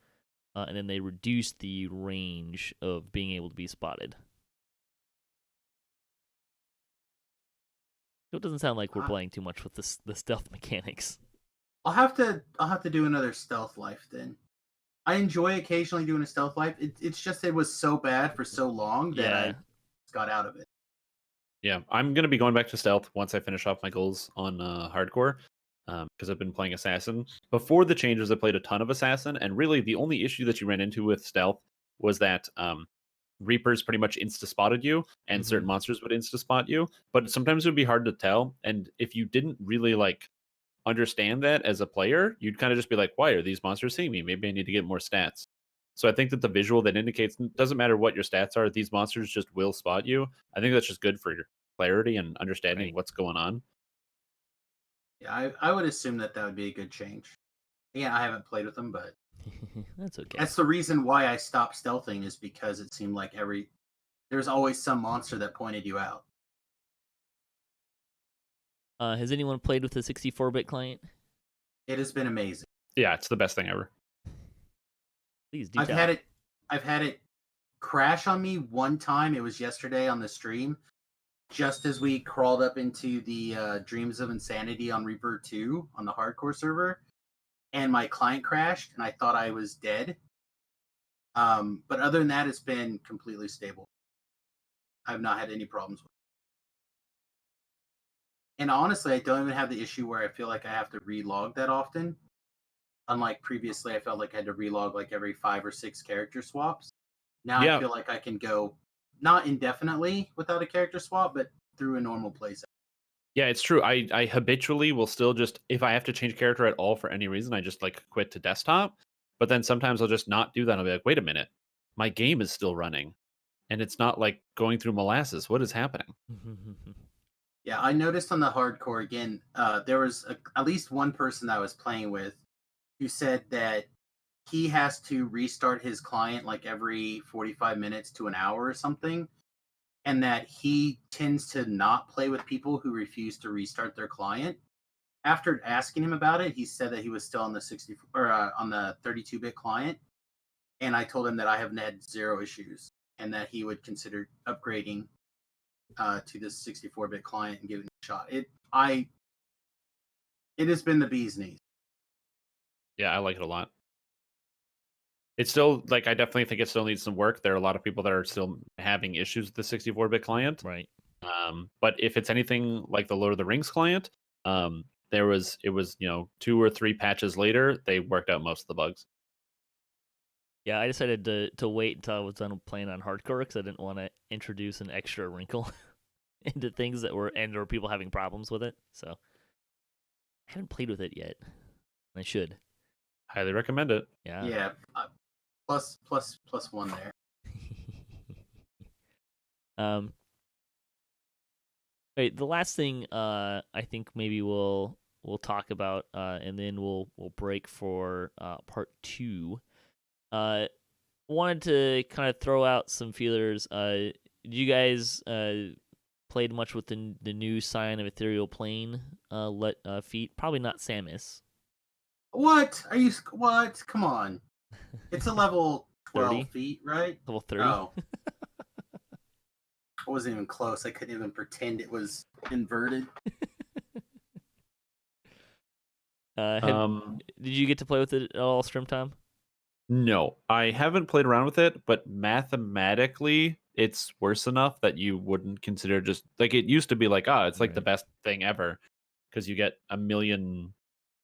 and then they reduce the range of being able to be spotted. So it doesn't sound like we're playing too much with the stealth mechanics. I'll have to do another stealth life then. I enjoy occasionally doing a stealth life. It's just it was so bad for so long that I got out of it. Yeah, I'm going to be going back to stealth once I finish off my goals on hardcore, because I've been playing assassin. Before the changes, I played a ton of assassin, and really the only issue that you ran into with stealth was that Reapers pretty much insta-spotted you, and certain monsters would insta-spot you, but sometimes it would be hard to tell, and if you didn't really understand that as a player, you'd kind of just be like, why are these monsters seeing me? Maybe I need to get more stats. So I think that the visual that indicates, doesn't matter what your stats are, these monsters just will spot you. I think that's just good for your clarity and understanding what's going on. Yeah, I would assume that would be a good change. Yeah, I haven't played with them, but that's okay. That's the reason why I stopped stealthing, is because it seemed like there's always some monster that pointed you out. Has anyone played with a 64-bit client? It has been amazing. Yeah, it's the best thing ever. Please do. I've had it crash on me one time. It was yesterday on the stream, just as we crawled up into the Dreams of Insanity on Reaper 2 on the hardcore server, and my client crashed, and I thought I was dead. But other than that, it's been completely stable. I've not had any problems with it. And honestly, I don't even have the issue where I feel like I have to relog that often. Unlike previously, I felt like I had to relog like every 5 or 6 character swaps. Now I feel like I can go not indefinitely without a character swap, but through a normal playset. Yeah, it's true. I habitually will still just, if I have to change character at all for any reason, I just quit to desktop. But then sometimes I'll just not do that. I'll be like, wait a minute, my game is still running, and it's not going through molasses. What is happening? Yeah, I noticed on the hardcore again, there was at least one person that I was playing with who said that he has to restart his client like every 45 minutes to an hour or something, and that he tends to not play with people who refuse to restart their client. After asking him about it, he said that he was still on the 32-bit client, and I told him that I have had zero issues and that he would consider upgrading to this 64-bit client and giving it a shot. It has been the bee's knees. Yeah, I like it a lot. It's still I definitely think it still needs some work. There are a lot of people that are still having issues with the 64-bit client. Right. But if it's anything like the Lord of the Rings client, it was 2 or 3 patches later, they worked out most of the bugs. Yeah, I decided to wait until I was done playing on hardcore because I didn't want to introduce an extra wrinkle into things that were people having problems with it. So I haven't played with it yet. I should. Highly recommend it. Yeah. Yeah. Plus 1 there. Wait, the last thing I think maybe we'll talk about, and then we'll break for part 2. Wanted to kind of throw out some feelers. Did you guys played much with the new Scion of Ethereal Plane feat? Probably not Samus. What? What? Come on. It's a level 12 feet, right? Level 30? Oh. I wasn't even close. I couldn't even pretend it was inverted. Did you get to play with it at all, Strimtom? No, I haven't played around with it, but mathematically, it's worse enough that you wouldn't consider just like it used to be like, it's like the Right. best thing ever because you get a million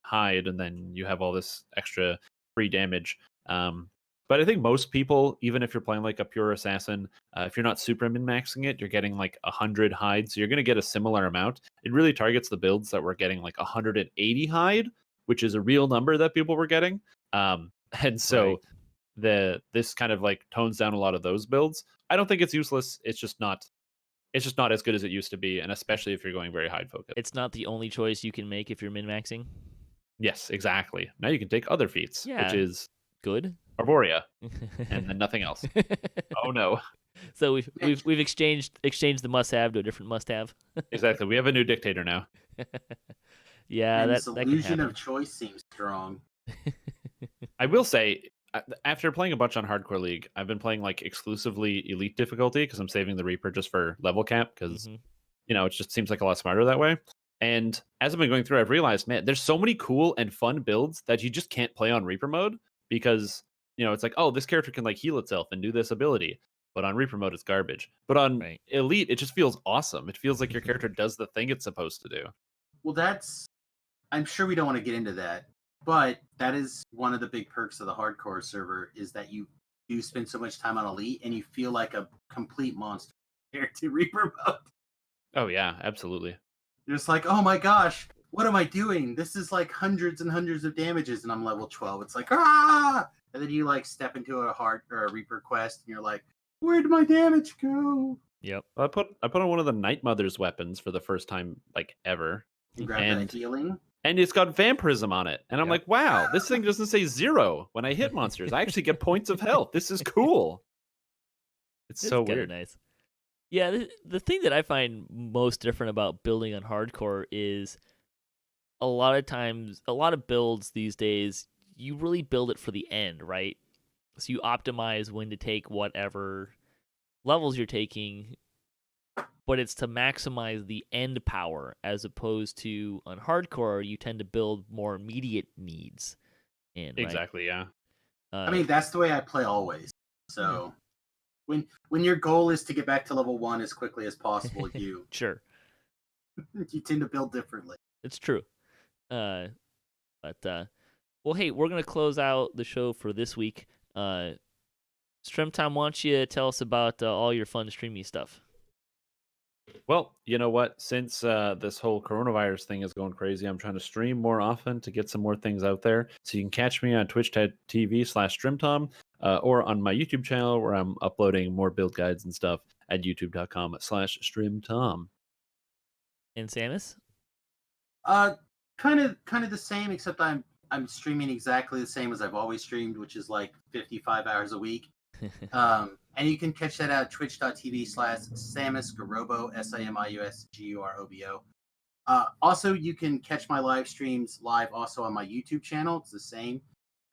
hide and then you have all this extra free damage. But I think most people, even if you're playing like a pure assassin, if you're not super min maxing it, you're getting like 100 hide, so you're going to get a similar amount. It really targets the builds that were getting like 180 hide, which is a real number that people were getting. And so Right. this kind of like tones down a lot of those builds. I don't think it's useless. It's just not as good as it used to be, and especially if you're going very hide focused. It's not the only choice you can make if you're min-maxing. Yes, exactly. Now you can take other feats, which Yeah. is Good. Arborea, and then nothing else. Oh no. So we've exchanged the must-have to a different must-have. Exactly. We have a new dictator now. Yeah, And that this can illusion happen. of choice seems strong. I will say, after playing a bunch on Hardcore League, I've been playing like exclusively Elite difficulty because I'm saving the Reaper just for level cap because, Mhm. it just seems like a lot smarter that way. And as I've been going through, I've realized, man, there's so many cool and fun builds that you just can't play on Reaper mode because, it's like, oh, this character can like heal itself and do this ability. But on Reaper mode, it's garbage. But on Right. Elite, it just feels awesome. It feels like your character does the thing it's supposed to do. Well, I'm sure we don't want to get into that, but that is one of the big perks of the hardcore server is that you do spend so much time on Elite and you feel like a complete monster compared to Reaper mode. Oh, yeah, absolutely. You're just like, oh my gosh, what am I doing? This is like hundreds and hundreds of damages, and I'm level 12. It's like, ah! And then you like step into a hard or a Reaper quest, and you're like, where did my damage go? Yep. I put on one of the Night Mother's weapons for the first time like ever. You grab And that healing. and it's got vampirism on it. And I'm Yep. like, wow, this thing doesn't say 0 when I hit monsters. I actually get points of health. This is cool. It's so kinda weird. nice. Yeah, the thing that I find most different about building on hardcore is a lot of times, a lot of builds these days, you really build it for the end, right? So you optimize when to take whatever levels you're taking, but it's to maximize the end power as opposed to on hardcore, you tend to build more immediate needs in, right? Exactly, yeah. I mean, that's the way I play always. So when your goal is to get back to level 1 as quickly as possible, you sure, tend to build differently. it's true. Well, hey, we're gonna close out the show for this week. Strimtom, why don't you tell us about all your fun streamy stuff? Well, you know what? Since this whole coronavirus thing is going crazy, I'm trying to stream more often to get some more things out there. So you can catch me on twitch.tv/Strimtom or on my YouTube channel where I'm uploading more build guides and stuff at youtube.com/Strimtom. And Samus? Kind of the same, except I'm streaming exactly the same as I've always streamed, which is like 55 hours a week. And you can catch that at twitch.tv/Samius Gurobo, SIMIUSGUROBO. Also, you can catch my live streams live also on my YouTube channel. It's the same,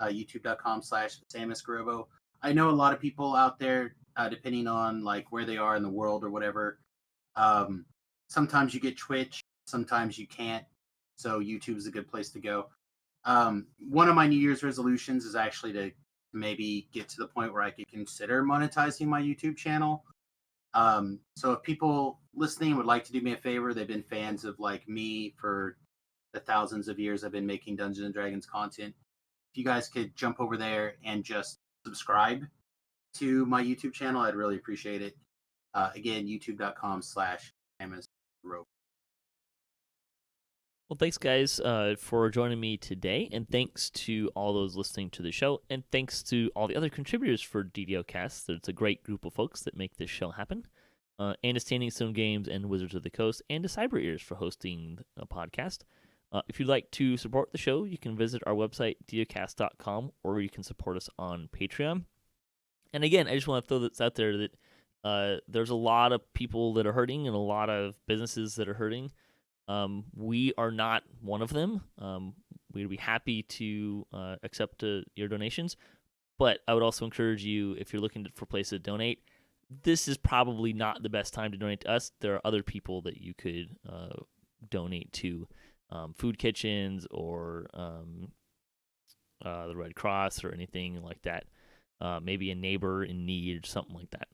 youtube.com/Samius Gurobo. I know a lot of people out there, depending on like where they are in the world or whatever, sometimes you get Twitch, sometimes you can't. So YouTube is a good place to go. One of my New Year's resolutions is actually to maybe get to the point where I could consider monetizing my YouTube channel. So if people listening would like to do me a favor, they've been fans of like me for the thousands of years I've been making Dungeons and Dragons content. If you guys could jump over there and just subscribe to my YouTube channel, I'd really appreciate it. Again, youtube.com/Samius Gurobo. Well, thanks, guys, for joining me today, and thanks to all those listening to the show, and thanks to all the other contributors for DDOcast. It's a great group of folks that make this show happen. And to Standing Stone Games and Wizards of the Coast, and to Cyber Ears for hosting a podcast. If you'd like to support the show, you can visit our website, DDOcast.com, or you can support us on Patreon. And again, I just want to throw this out there that there's a lot of people that are hurting and a lot of businesses that are hurting. We are not one of them. We'd be happy to accept your donations, but I would also encourage you, if you're looking for places to donate, this is probably not the best time to donate to us. There are other people that you could donate to food kitchens or the Red Cross or anything like that. Maybe a neighbor in need or something like that.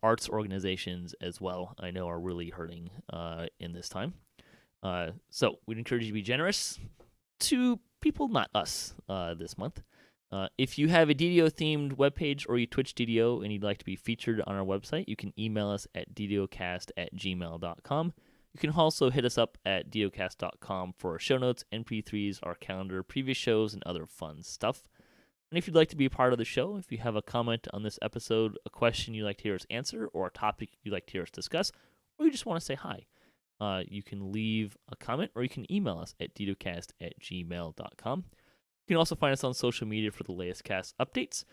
Arts organizations as well, I know, are really hurting in this time. So we'd encourage you to be generous to people, not us, this month. If you have a DDO-themed webpage or you Twitch DDO and you'd like to be featured on our website, you can email us at ddocast@gmail.com. You can also hit us up at ddocast.com for our show notes, MP3s, our calendar, previous shows, and other fun stuff. And if you'd like to be a part of the show, if you have a comment on this episode, a question you'd like to hear us answer, or a topic you'd like to hear us discuss, or you just want to say hi, you can leave a comment or you can email us at ddocast@gmail.com. You can also find us on social media for the latest cast updates.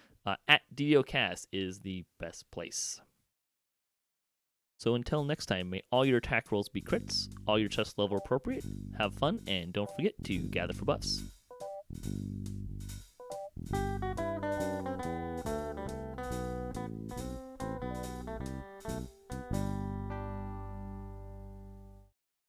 At DDOcast is the best place. So until next time, may all your attack rolls be crits, all your chest level appropriate, have fun, and don't forget to gather for buffs.